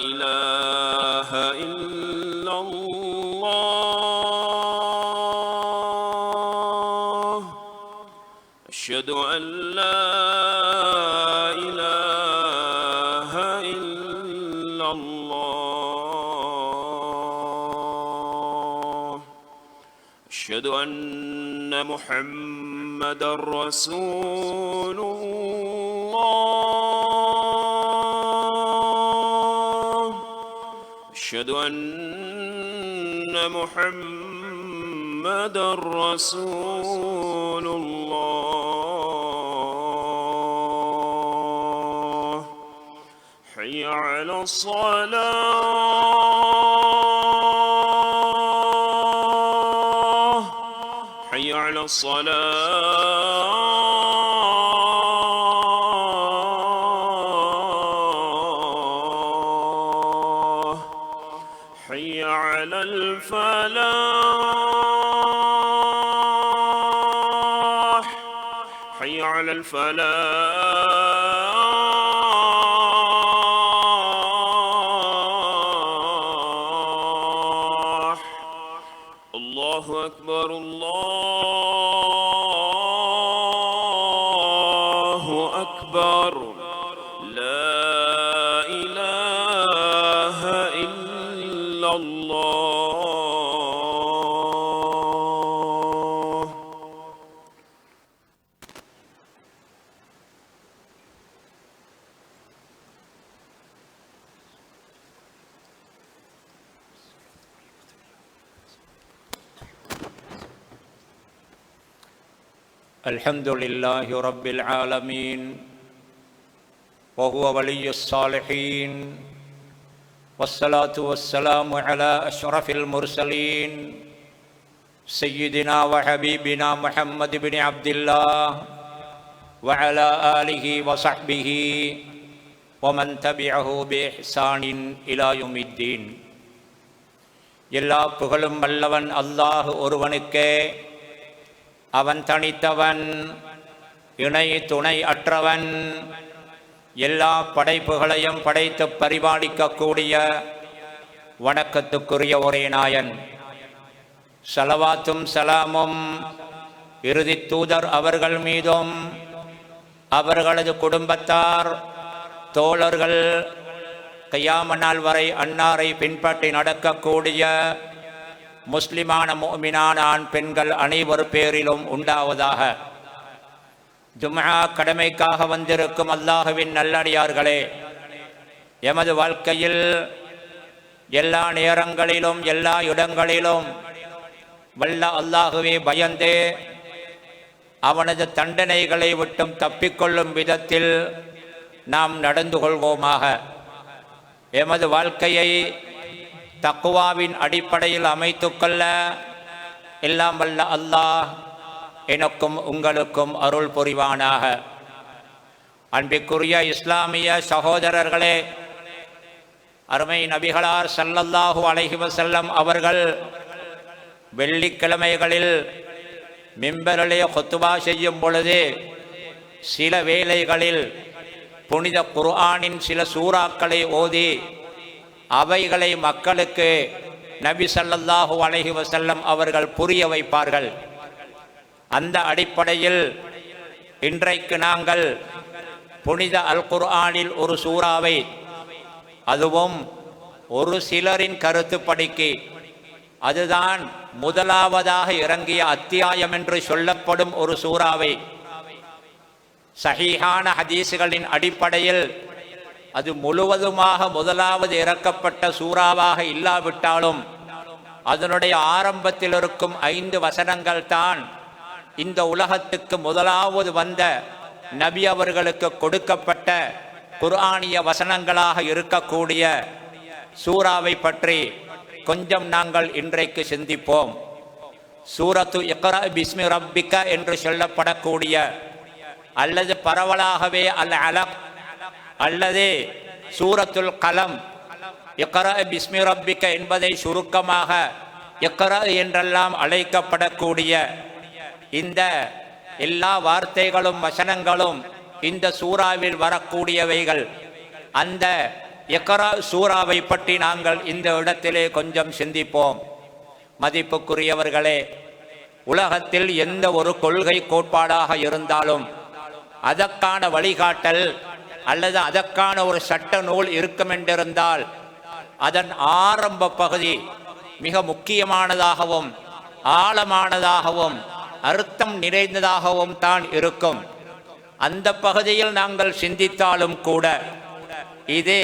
إله إلا الله أشهد أن لا إله إلا الله أشهد أن محمدا رسول الله أشهد أن محمدا رسول الله حي على الصلاة حي على الصلاة حي على الفلاح حي على الفلاح الله أكبر الله أكبر لا إله إلا الله. الحمد لله رب العالمين وهو ولي الصالحين والصلاة والسلام على أشرف المرسلين سيدنا وحبيبنا محمد بن عبد الله وعلى آله وصحبه ومن تبعه بإحسان إلى يوم الدين. எல்லா புகழும் வல்லவன் அல்லாஹ் ஒருவனுக்கே. அவன் தனித்தவன், இணை துணை அற்றவன். எல்லா படைப்புகளையும் படைத்து பரிபாலிக்கக்கூடிய வணக்கத்துக்குரிய ஒரே நாயன். ஸலவாத்தும் சலாமும் இறுதி தூதர் அவர்கள் மீதும் அவர்களது குடும்பத்தார் தோழர்கள் கியாம நாள் வரை அன்னாரை பின்பற்றி நடக்கக்கூடிய முஸ்லிமான முஃமினான ஆண் பெண்கள் அனைவர் பேரிலும் உண்டாவதாக. ஜும்ஆ கடமைக்காக வந்திருக்கும் அல்லாஹ்வின் நல்லடியார்களே, எமது வாழ்க்கையில் எல்லா நேரங்களிலும் எல்லா இடங்களிலும் வல்ல அல்லாஹ்வை பயந்து அவனது தண்டனைகளை விட்டும் தப்பிக்கொள்ளும் விதத்தில் நாம் நடந்து கொள்வோமாக. எமது வாழ்க்கையை தக்வாவின் அடிப்படையில் அமைத்துக்கொள்ள எல்லாம் வல்ல அல்லாஹ் எனக்கும் உங்களுக்கும் அருள் புரிவானாக. அன்பிற்குரிய இஸ்லாமிய சகோதரர்களே, அருமை நபிகளார் ஸல்லல்லாஹு அலைஹி வஸல்லம் அவர்கள் வெள்ளிக்கிழமைகளில் மிம்பரிலே குத்பா செய்யும் பொழுது சில வேளைகளில் புனித குர்ஆனின் சில சூறாக்களை ஓதி அவைகளை மக்களுக்கு நபி ஸல்லல்லாஹு அலைஹி வஸல்லம் அவர்கள் புரிய வைப்பார்கள். அந்த அடிப்படையில் இன்றைக்கு நாங்கள் புனித அல் குர்ஆனில் ஒரு சூறாவை, அதுவும் ஒரு சிலரின் கருத்துப்படிக்கு அதுதான் முதலாவதாக இறங்கிய அத்தியாயம் என்று சொல்லப்படும் ஒரு சூறாவை சஹீஹான ஹதீஸ்களின் அடிப்படையில் அது முழுவதுமாக முதலாவது இறக்கப்பட்ட சூறாவாக இல்லாவிட்டாலும் அதனுடைய ஆரம்பத்தில் இருக்கும் 5 வசனங்கள் தான் இந்த உலகத்துக்கு முதலாவது வந்த நபி அவர்களுக்கு கொடுக்கப்பட்ட குர்ஆனிய வசனங்களாக இருக்கக்கூடிய சூறாவை பற்றி கொஞ்சம் நாங்கள் இன்றைக்கு சிந்திப்போம். சூரத்து இக்ரா பிஸ்மி ரப்பிக என்று சொல்லப்படக்கூடிய, அல்லது பரவலாகவே அல் அலக் அல்லது சூரத்துல் கலம், இக்ரா பிஸ்மி ரப்பிக என்பதை சுருக்கமாக இக்ரா என்றெல்லாம் அழைக்கப்படக்கூடிய இந்த எல்லா வார்த்தைகளும் வசனங்களும் இந்த சூறாவில் வரக்கூடியவைகள் அந்த இக்ரா சூராவை பற்றி நாங்கள் இந்த இடத்திலே கொஞ்சம் சிந்திப்போம். மதிப்புக்குரியவர்களே, உலகத்தில் எந்த ஒரு கொள்கை கோட்பாடாக இருந்தாலும் அதற்கான வழிகாட்டல் அல்லது அதற்கான ஒரு சட்ட நூல் இருக்கும் என்றிருந்தால் அதன் ஆரம்ப பகுதி மிக முக்கியமானதாகவும் ஆழமானதாகவும் அர்த்தம் நிறைந்ததாகவும் தான் இருக்கும். அந்த பகுதியில் நாங்கள் சிந்தித்தாலும் கூட இது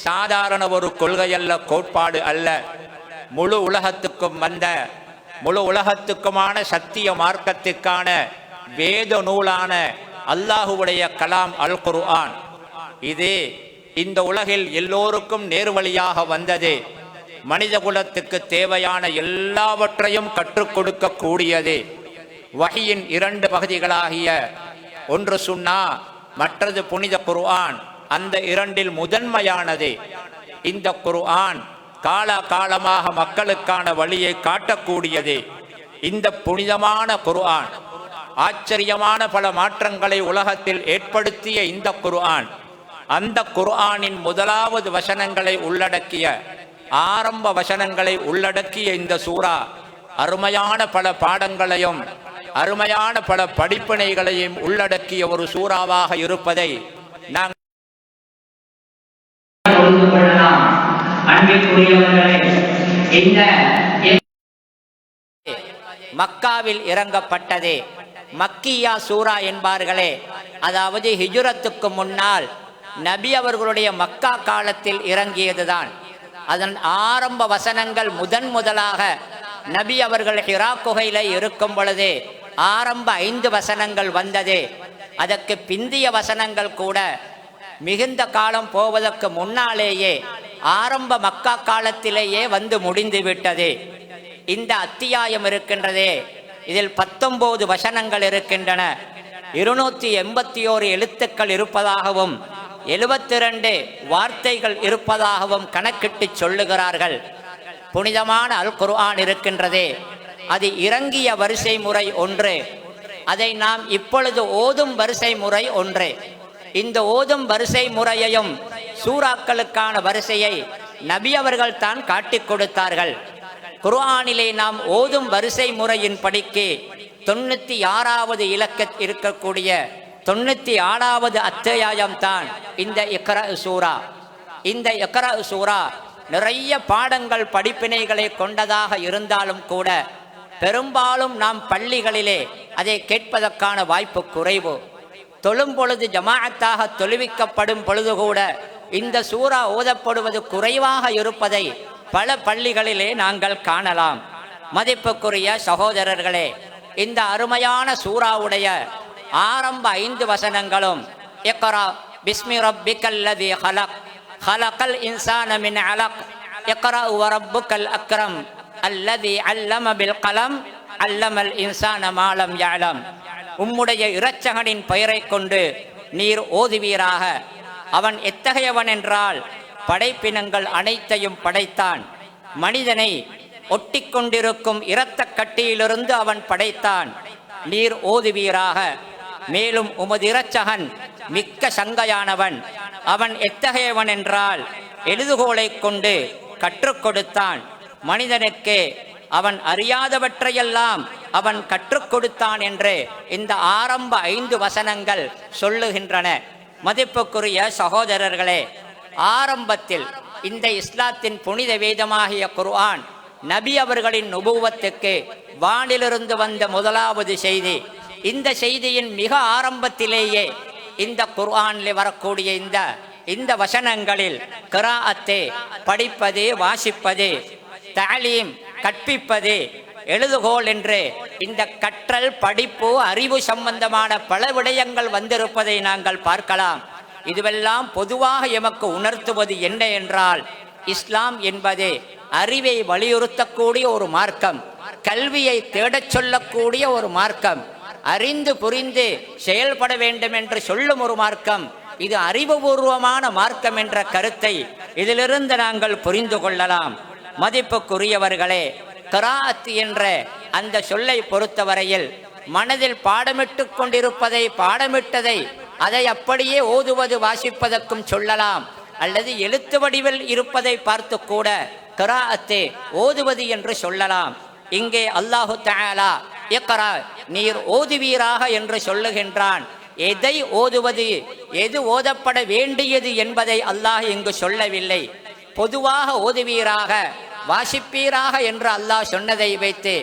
சாதாரண ஒரு கொள்கையல்ல, கோட்பாடு அல்ல. முழு உலகத்துக்கும் வந்த முழு உலகத்துக்குமான சத்திய மார்க்கத்துக்கான வேத நூலான அல்லாஹுவுடைய கலாம் அல் குர்ஆன். இது இந்த உலகில் எல்லோருக்கும் நேர்வழியாக வந்தது. மனித குலத்துக்கு தேவையான எல்லாவற்றையும் கற்றுக் கொடுக்க கூடியது. வஹியின் 2 பகுதிகளாகிய ஒன்று சுன்னா, மற்றது புனித குர்ஆன். அந்த 2இல் முதன்மையானது இந்த குர்ஆன். காலகாலமாக மக்களுக்கான வழியை காட்டக்கூடியது இந்த புனிதமான குர்ஆன். ஆச்சரியமான பல மாற்றங்களை உலகத்தில் ஏற்படுத்திய இந்த குர்ஆன், அந்த குர்ஆனின் முதலாவது வசனங்களை உள்ளடக்கிய, ஆரம்ப வசனங்களை உள்ளடக்கிய இந்த சூரா அருமையான பல பாடங்களையும் அருமையான பல படிப்பினைகளையும் உள்ளடக்கிய ஒரு சூறாவாக இருப்பதை நாங்கள் மக்காவில் இறங்கப்பட்டது. மக்கியா சூரா என்பார்களே, அதாவது ஹிஜ்ரத்துக்கு முன்னால் நபி அவர்களுடைய மக்கா காலத்தில் இறங்கியதுதான். அதன் ஆரம்ப வசனங்கள் முதலாக நபி அவர்கள் ஹிரா குகையில இருக்கும் பொழுது ஆரம்ப 5 வசனங்கள் வந்தது. அதற்கு பிந்திய வசனங்கள் கூட மிகுந்த காலம் போவதற்கு முன்னாலேயே ஆரம்ப மக்கா காலத்திலேயே வந்து முடிந்து விட்டது. இந்த அத்தியாயம் இருக்கின்றதே, இதில் 19 வசனங்கள் இருக்கின்றன. 281 எழுத்துக்கள் இருப்பதாகவும் 72 வார்த்தைகள் இருப்பதாகவும் கணக்கிட்டு சொல்லுகிறார்கள். புனிதமான அல் குர்ஆன் இருக்கின்றதே, அது இறங்கிய வரிசை முறை ஒன்று, அதை நாம் இப்பொழுது ஓதும் வரிசை முறை ஒன்று. இந்த ஓதும் வரிசை முறையையும் சூறாக்களுக்கான வரிசையை நபி அவர்கள் தான் காட்டிக் கொடுத்தார்கள். குர்ஆனிலே நாம் ஓதும் வரிசை முறையின் படிக்கு 96வது இலக்க இருக்கக்கூடிய 96வது அத்தியாயம் தான் இந்த இக்ரா சூரா. இந்த இக்ரா சூரா நிறைய பாடங்கள் படிப்பினைகளை கொண்டதாக இருந்தாலும் கூட பெரும்பாலும் நாம் பள்ளிகளிலே அதை கேட்பதற்கான வாய்ப்பு குறைவு. தொழும் பொழுது ஜமாஅத்தாக தொழுவிக்கப்படும் பொழுது கூட இந்த சூரா ஓதப்படுவது குறைவாக இருப்பதை பல பள்ளிகளிலே நாங்கள் காணலாம். மதிப்புக்குரிய சகோதரர்களே, இந்த அருமையான சூராவுடைய ஆரம்ப 5 வசனங்களும் இக்ரா பிஸ்மி ரப்பிக்கல்லதி ஹலக் ஹலகல் இன்சான மின் அலக் இக்ரா வரப்புக்கல் அக்ரம் அல்லதி அல்லம பில் கலம் அல்லமல் இன்சான மாலம் யஅலம். உம்முடைய இரட்சகனின் பெயரை கொண்டு நீர் ஓதுவீராக. அவன் எத்தகையவன் என்றால் படைப்பினங்கள் அனைத்தையும் படைத்தான். மனிதனை ஒட்டி கொண்டிருக்கும் இரத்த கட்டியிலிருந்து அவன் படைத்தான். நீர் ஓதுவீராக. மேலும் உமது இரட்சகன் மிக்க சங்கையானவன். அவன் எத்தகையவன் என்றால் எழுதுகோலை கொண்டு கற்றுக் கொடுத்தான். மனிதனுக்கு அவன் அறியாதவற்றையெல்லாம் அவன் கற்றுக் கொடுத்தான் என்று இந்த ஆரம்ப 5 வசனங்கள் சொல்லுகின்றன. மதிப்புக்குரிய சகோதரர்களே, ஆரம்பத்தில் இந்த இஸ்லாத்தின் புனித வேதமாகிய குர்ஆன் நபி அவர்களின் நுபுவத்துக்கு வானிலிருந்து வந்த முதலாவது செய்தி. இந்த செய்தியின் மிக ஆரம்பத்திலேயே இந்த குர்ஆனில் வரக்கூடிய இந்த வசனங்களில் கிராஅத்து படிப்பது, வாசிப்பது, தஅலீம் கற்பிப்பது, எழுதுகோல் என்று இந்த கற்றல், படிப்பு, அறிவு சம்பந்தமான பல விடயங்கள் வந்திருப்பதை நாங்கள் பார்க்கலாம். இதுவெல்லாம் பொதுவாக எமக்கு உணர்த்துவது என்ன என்றால், இஸ்லாம் என்பது அறிவை வலியுறுத்தக்கூடிய ஒரு மார்க்கம், கல்வியை தேடச் சொல்லக்கூடிய ஒரு மார்க்கம், அறிந்து புரிந்து செயல்பட வேண்டும் என்று சொல்லும் ஒரு மார்க்கம். இது அறிவுபூர்வமான மார்க்கம் என்ற கருத்தை இதிலிருந்து நாங்கள் புரிந்து கொள்ளலாம். மதிப்புக்குரியவர்களே, கிராஅத் என்ற அந்த சொல்லை பொறுத்தவரையில் மனதில் பாடமிட்டு கொண்டிருப்பதை, பாடமிட்டதை அதை அப்படியே ஓதுவது, வாசிப்பதற்கும் சொல்லலாம். அல்லது எழுத்து வடிவில் இருப்பதை பார்த்து கூட கிராஅத்து ஓதுவது என்று சொல்லலாம். இங்கே அல்லாஹு தஆலா இக்ரா நீர் ஓதுவீராக என்று சொல்லுகின்றான். எதை ஓதுவது, எது ஓதப்பட வேண்டியது என்பதை அல்லாஹ் இங்கு சொல்லவில்லை. பொதுவாக ஓதுவீராக, வாசிப்பீராக என்று அல்லாஹ் சொன்னதை வைத்து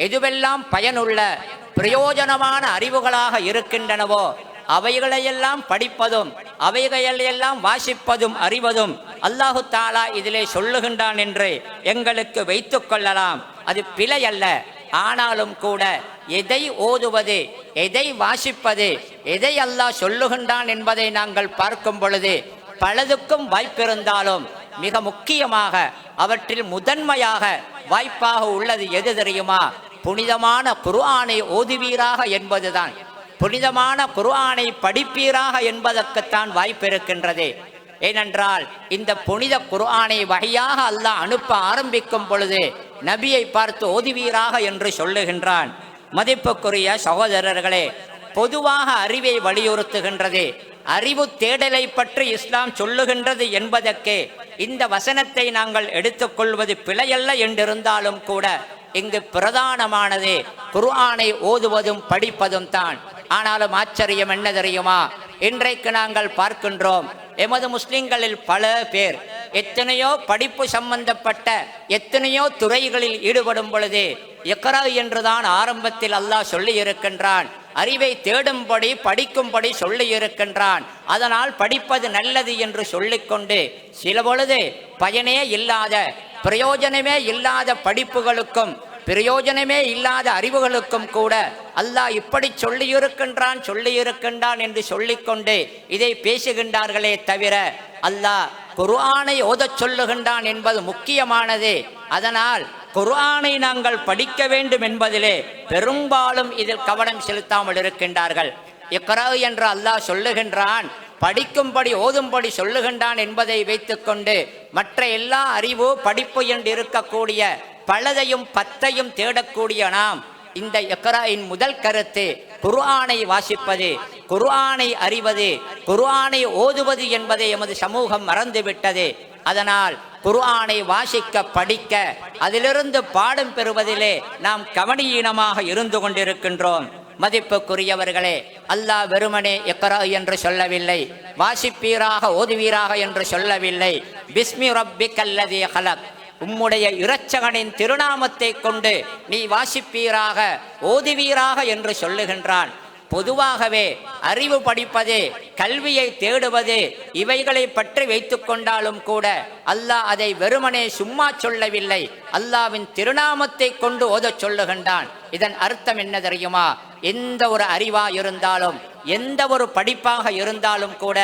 எதுவெல்லாம் பயனுள்ள பிரயோஜனமான அறிவுகளாக இருக்கின்றனவோ அவைகளையெல்லாம் படிப்பதும் அவைகளையெல்லாம் வாசிப்பதும் அறிவதும் அல்லாஹு தாலா இதிலே சொல்லுகின்றான் என்று எங்களுக்கு வைத்து கொள்ளலாம். அது பிழை அல்ல. ஆனாலும் கூட எதை ஓதுவது, எதை வாசிப்பது, எதை அல்லாஹ் சொல்லுகின்றான் என்பதை நாங்கள் பார்க்கும் பொழுது பலதுக்கும் வாய்ப்பிருந்தாலும் மிக முக்கியமாக அவற்றில் முதன்மையாக வாய்ப்பாக உள்ளது எது தெரியுமா? புனிதமான குர்ஆனை ஓதுவீராக என்பதுதான். புனிதமான குர்ஆனை படிப்பீராக என்பதற்குத்தான் வாய்ப்பிருக்கின்றது. ஏனென்றால் இந்த புனித குர்ஆனை வகையாக அல்லாஹ் அனுப்ப ஆரம்பிக்கும் பொழுது நபியை பார்த்து ஓதுவீராக என்று சொல்லுகின்றான். மதிப்புக்குரிய சகோதரர்களே, பொதுவாக அறிவை வலியுறுத்துகின்றது. அறிவு தேடலை பற்றி இஸ்லாம் சொல்லுகின்றது என்பதற்கு இந்த வசனத்தை நாங்கள் எடுத்துக்கொள்வது பிழையல்ல என்றிருந்தாலும் கூட இங்கு பிரதானமானது குர்ஆனை ஓதுவதும் படிப்பதும் தான். ஆனாலும் ஆச்சரியம் என்ன தெரியுமா? இன்றைக்கு நாங்கள் பார்க்கின்றோம், எமது முஸ்லிம்களில் பல பேர் எத்தனையோ படிப்பு சம்பந்தப்பட்ட எத்தனையோ துறைகளில் ஈடுபடும் பொழுது இக்ரா என்றுதான் ஆரம்பத்தில் அல்லாஹ் சொல்லி இருக்கின்றான். அறிவை தேடும்படி படிக்கும்படி சொல்லி இருக்கின்றான். அதனால் படிப்பது நல்லது என்று சொல்லிக்கொண்டு சில பொழுது பயனே இல்லாத, பிரயோஜனமே இல்லாத படிப்புகளுக்கும் பிரயோஜனமே இல்லாத அறிவுகளுக்கும் கூட அல்லாஹ் இப்படி சொல்லியிருக்கின்றான் என்று சொல்லிக்கொண்டு இதை பேசுகின்றார்களே தவிர அல்லாஹ் குர்ஆனை ஓதச் சொல்லுகின்றான் என்பது முக்கியமானது. அதனால் குர்ஆனை நாங்கள் படிக்க வேண்டும் என்பதிலே பெரும்பாலும் இதில் கவனம் செலுத்தாமல் இருக்கின்றார்கள். இக்ரா என்று அல்லாஹ் சொல்லுகின்றான், படிக்கும்படி ஓதும்படி சொல்லுகின்றான் என்பதை வைத்துக்கொண்டு மற்ற எல்லா அறிவு படிப்பு என்று இருக்கக்கூடிய பலதையும் பத்தையும் தேடக்கூடிய நாம் இந்த இக்ராயின் முதல் கருத்து குர்ஆனை வாசிப்பது, குர்ஆனை அறிவது, குர்ஆனை ஓதுவது என்பதை எமது சமூகம் மறந்துவிட்டது. அதனால் குர்ஆனை வாசிக்க, படிக்க, அதிலிருந்து பாடம் பெறுவதிலே நாம் கவனீனமாக இருந்து கொண்டிருக்கின்றோம். மதிப்புக்குரியவர்களே, அல்லாஹ் வெறுமனே இக்ரா என்று சொல்லவில்லை, வாசிப்பீராக ஓதுவீராக என்று சொல்லவில்லை. பிஸ்மி ரப்பிக்கல்லதீ ஹலக், உம்முடைய இரட்சகனின் திருநாமத்தை கொண்டு நீ வாசிப்பீராக ஓதுவீராக என்று சொல்லுகின்றான். பொதுவாகவே அறிவு படிப்பது, கல்வியை தேடுவது, இவைகளை பற்றி வைத்து கொண்டாலும் கூட அல்லாஹ் அதை வெறுமனே சும்மா சொல்லவில்லை, அல்லாஹ்வின் திருநாமத்தை கொண்டு ஓதச் சொல்லுகின்றான். இதன் அர்த்தம் என்ன தெரியுமா? எந்த ஒரு அறிவா இருந்தாலும், எந்த ஒரு படிப்பாக இருந்தாலும் கூட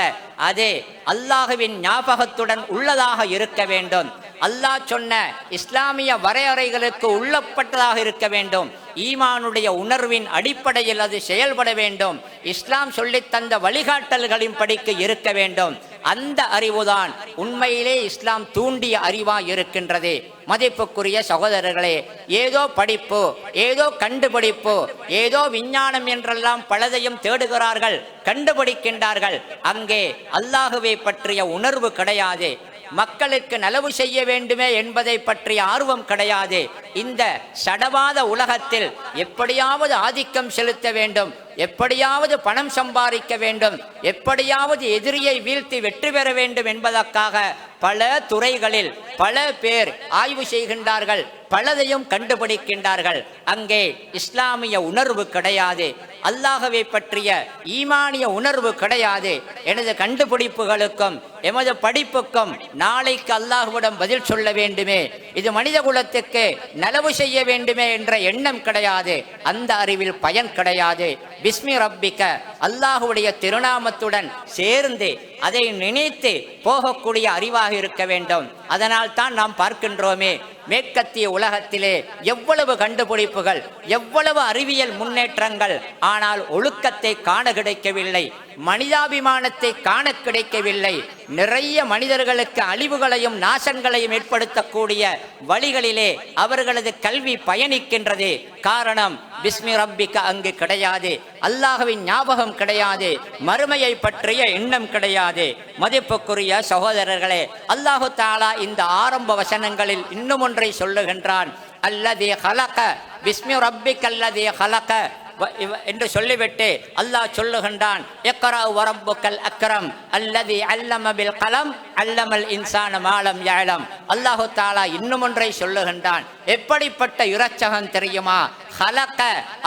அது அல்லாஹ்வின் ஞாபகத்துடன் உள்ளதாக இருக்க வேண்டும். அல்லாஹ் சொன்ன இஸ்லாமிய வரையறைகளுக்கு உள்ளப்பட்டதாக இருக்க வேண்டும். ஈமானுடைய உணர்வின் அடிப்படையில் அது செயல்பட வேண்டும். இஸ்லாம் சொல்லித் தந்த வழிகாட்டல்களின் படிக்கு இருக்க வேண்டும். அந்த அறிவுதான் உண்மையிலே இஸ்லாம் தூண்டிய அறிவாய் இருக்கின்றது. மதிப்புக்குரிய சகோதரர்களே, ஏதோ படிப்பு, ஏதோ கண்டுபிடிப்பு, ஏதோ விஞ்ஞானம் என்றெல்லாம் பலதையும் தேடுகிறார்கள், கண்டுபிடிக்கின்றார்கள். அங்கே அல்லாஹுவை பற்றிய உணர்வு கிடையாது. மக்களுக்கு நலவு செய்ய வேண்டுமே என்பதை பற்றிய ஆர்வம் கிடையாது. இந்த சடவாத உலகத்தில் எப்படியாவது ஆதிக்கம் செலுத்த வேண்டும், எப்படியாவது பணம் சம்பாதிக்க வேண்டும், எப்படியாவது எதிரியை வீழ்த்தி வெற்றி பெற வேண்டும் என்பதற்காக பல துறைகளில் பல பேர் ஆய்வு செய்கின்றார்கள், பலதையும் கண்டுபிடிக்கின்றார்கள். அங்கே இஸ்லாமிய உணர்வு கிடையாது, அல்லாஹ்வை பற்றிய ஈமானிய உணர்வு கிடையாது. எனது கண்டுபிடிப்புகளுக்கும் எமது படிப்புக்கும் நாளைக்கு அல்லாஹ்விடம் பதில் சொல்ல வேண்டுமே, இது மனித குலத்துக்கு நலவு செய்ய வேண்டுமே என்ற எண்ணம் கிடையாது. அந்த அறிவில் பயன் கிடையாது. பிஸ்மி ரப்பிக்க, அல்லாஹ்வுடைய திருநாமத்துடன் சேர்ந்து அதை நினைத்து போகக்கூடிய அறிவாக இருக்க வேண்டும். அதனால் தான் நாம் பார்க்கின்றோமே, மேற்கத்திய உலகத்திலே எவ்வளவு கண்டுபிடிப்புகள், எவ்வளவு அறிவியல் முன்னேற்றங்கள், ஆனால் ஒழுக்கத்தை காண கிடைக்கவில்லை, மனிதாபிமானத்தை காண கிடைக்கவில்லை. நிறைய மனிதர்களுக்கு அழிவுகளையும் நாசங்களையும் ஏற்படுத்தக்கூடிய வழிகளிலே அவர்களது கல்வி பயணிக்கின்றது. காரணம், பிஸ்மி ரப்பிக்க அங்கு கிடையாது, அல்லாஹ்வின் ஞாபகம் கிடையாது, மறுமையை பற்றிய எண்ணம் கிடையாது. மதிப்புக்குரிய சகோதரர்களே, அல்லாஹு தஆலா இந்த ஆரம்ப வசனங்களில் இன்னும் ஒன்றை சொல்லுகின்றான். அல்லதி ஹலக பிஸ்மி ரப்பிக்க அல்லதி ஹலக என்று சொல்லிவிட்டு அல்லாஹ் சொல்லுகின்றான், இக்ரா வரப்புக்கல் அக்ரம் அல்லதி அல்லம பில் கலம் அல்லமல் இன்சான மாலம் யஅலம். அல்லாஹு தஆலா இன்னும் ஒன்றை சொல்லுகின்றான். எப்படிப்பட்ட இரட்சகன் தெரியுமா? ஹலக,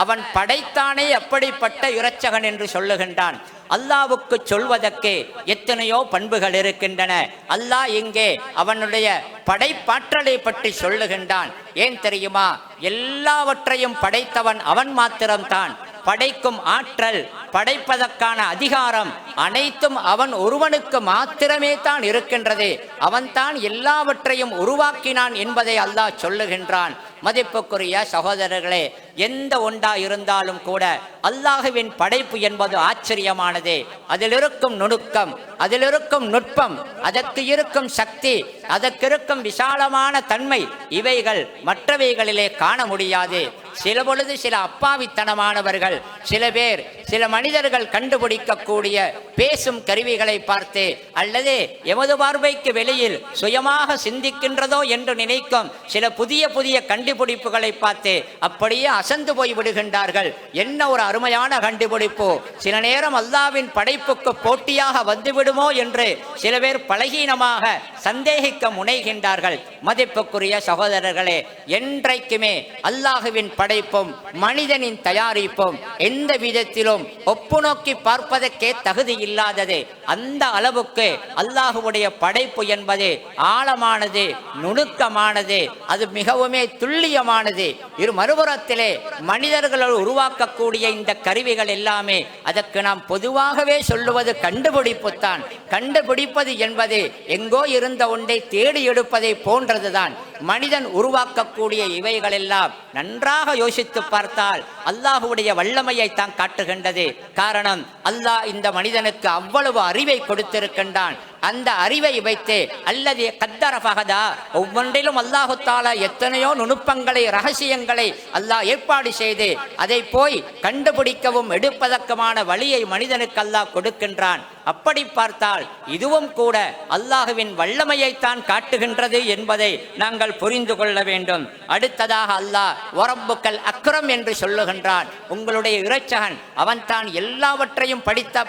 அவன் படைத்தானே எப்படிப்பட்ட இரட்சகன் என்று சொல்லுகின்றான். அல்லாஹ்வுக்கு சொல்வதற்கு எத்தனையோ பண்புகள் இருக்கின்றன. அல்லாஹ் இங்கே அவனுடைய படைப்பாற்றலை பற்றி சொல்லுகின்றான். ஏன் தெரியுமா? எல்லாவற்றையும் படைத்தவன் அவன் மாத்திரம்தான். படைக்கும் ஆற்றல், படைப்பதற்கான அதிகாரம் அனைத்தும் அவன் ஒருவனுக்கு மாத்திரமே தான் இருக்கின்றது. அவன்தான் எல்லாவற்றையும் உருவாக்கினான் என்பதை அல்லாஹ் சொல்லுகின்றான். மதிப்புக்குரிய சகோதரர்களே, எந்த ஒன்றா இருந்தாலும் கூட அல்லாஹ்வின் படைப்பு என்பது ஆச்சரியமானது. அதில் இருக்கும் நுணுக்கம், அதில் இருக்கும் நுட்பம், அதற்கு இருக்கும் சக்தி, அதற்கு இருக்கும் விசாலமான தன்மை, இவைகள் மற்றவைகளிலே காண முடியாது. சில பொழுது சில அப்பாவித்தனமானவர்கள், சில பேர், சில மனிதர்கள் கண்டுபிடிக்கக்கூடிய பேசும் கருவிகளை பார்த்து, அல்லது எமது பார்வைக்கு வெளியில் சுயமாக சிந்திக்கின்றதோ என்று நினைக்கும் சில புதிய புதிய கண்டுபிடிப்புகளை பார்த்து அப்படியே அசந்து போய் விடுகின்றார்கள். என்ன ஒரு அருமையான கண்டுபிடிப்பு! சில நேரம் அல்லாஹ்வின் படைப்புக்கு போட்டியாக வந்துவிடுமோ என்று சில பேர் பலகீனமாக சந்தேகிக்க முனைகின்றார்கள். மதிப்புக்குரிய சகோதரர்களே, என்றைக்குமே அல்லாஹ்வின் படைப்பும் மனிதனின் தயாரிப்பும் எந்த விதத்திலும் ஒப்பு நோக்கி பார்ப்பதற்கே தகுதி இல்லாதது. அந்த அளவுக்கு அல்லாஹ்வுடைய படைப்பு என்பது ஆழமானது, நுணுக்கமானது, அது மிகவுமே துல்லியமானது. இரு மறுபுறத்திலே மனிதர்களால் உருவாக்கக்கூடிய இந்த கருவிகள் எல்லாமே அதற்கு நாம் பொதுவாகவே சொல்லுவது கண்டுபிடிப்புத்தான். கண்டுபிடிப்பது என்பது எங்கோ இருந்த ஒன்றை தேடி எடுப்பதை போன்றதுதான். மனிதன் உருவாக்கக்கூடிய இவைகள் எல்லாம் நன்றாக யோசித்து பார்த்தால் அல்லாஹ்வுடைய வல்லமையை தான் காட்டுகின்றது. காரணம், அல்லாஹ் இந்த மனிதனுக்கு அவ்வளவு அறிவை கொடுத்திருக்கின்றான். அந்த அறிவை வைத்து அல்லது கத்தர ஃபஹதா, ஒவ்வொன்றிலும் அல்லாஹு தஆலா எத்தனையோ நுணுப்பங்களை, ரகசியங்களை அல்லாஹ் ஏற்பாடு செய்து அதை போய் கண்டுபிடிக்கவும் எடுப்பதற்குமான வழியை மனிதனுக்கு அல்லாஹ் கொடுக்கின்றான். அப்படி பார்த்தால் இதுவும் கூட அல்லாஹ்வின் வல்லமையைத்தான் காட்டுகின்றது என்பதை நாங்கள் புரிந்து கொள்ள வேண்டும். அடுத்ததாக அல்லாஹ் வரப்புக்கல் அக்ரம் என்று சொல்லுகின்றான். உங்களுடைய இரட்சகன் அவன்தான் எல்லாவற்றையும்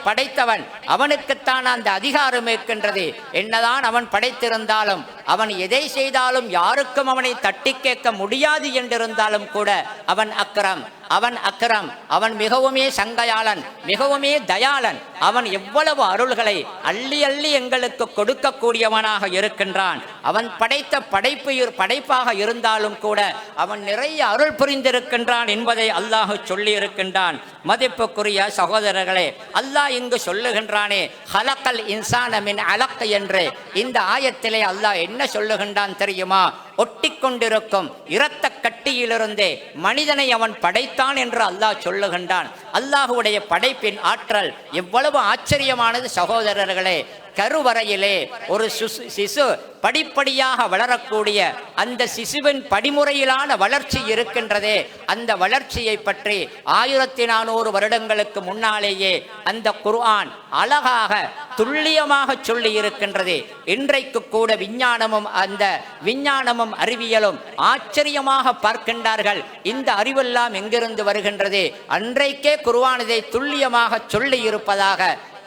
படைத்தவன், அவனுக்குத்தான் அந்த அதிகாரம் இருக்கின்றது. என்னதான் அவன் படைத்திருந்தாலும், அவன் எதை செய்தாலும் யாருக்கும் அவனை தட்டி கேட்க முடியாது என்றிருந்தாலும் கூட அவன் அக்ரம், அவன் மிகவுமே சங்கையாளன், மிகவுமே தயாளன். அவன் எவ்வளவு அருள்களை அள்ளி அள்ளி எங்களுக்கு கொடுக்கக்கூடியவனாக இருக்கின்றான். அவன் படைத்த படைப்பாக இருந்தாலும் கூட அவன் நிறைய அருள் புரிந்திருக்கின்றான் என்பதை அல்லாஹ் சொல்லி இருக்கின்றான். மதிப்புக்குரிய சகோதரர்களே, அல்லாஹ் இங்கு சொல்லுகின்றானே ஹலக்கல் இன்சான மின் அலக் என்று, இந்த ஆயத்திலே அல்லாஹ் என்ன சொல்லுகின்றான் தெரியுமா? ஒட்டி கொண்டிருக்கும் இரத்த கட்டியிலிருந்தே மனிதனை அவன் படைத்தான் என்று அல்லாஹ் சொல்லுகின்றான். அல்லாஹ்வுடைய படைப்பின் ஆற்றல் எவ்வளவு ஆச்சரியமானது சகோதரர்களே! கருவறையிலே ஒரு சிசு படிப்படியாக வளரக்கூடிய அந்த சிசுவின் படிமுறையிலான வளர்ச்சி இருக்கின்றதே, அந்த வளர்ச்சியை பற்றி 1400 வருடங்களுக்கு முன்னாலேயே அந்த குர்ஆன் அழகாக துல்லியமாக சொல்லி இருக்கின்றது. இன்றைக்கு கூட விஞ்ஞானமும் அறிவியலும் ஆச்சரியமாக பார்க்கின்றார்கள். இந்த அறிவெல்லாம் எங்கிருந்து வருகின்றது? அன்றைக்கே குர்ஆன் இதை துல்லியமாக சொல்லி இருப்பதாக.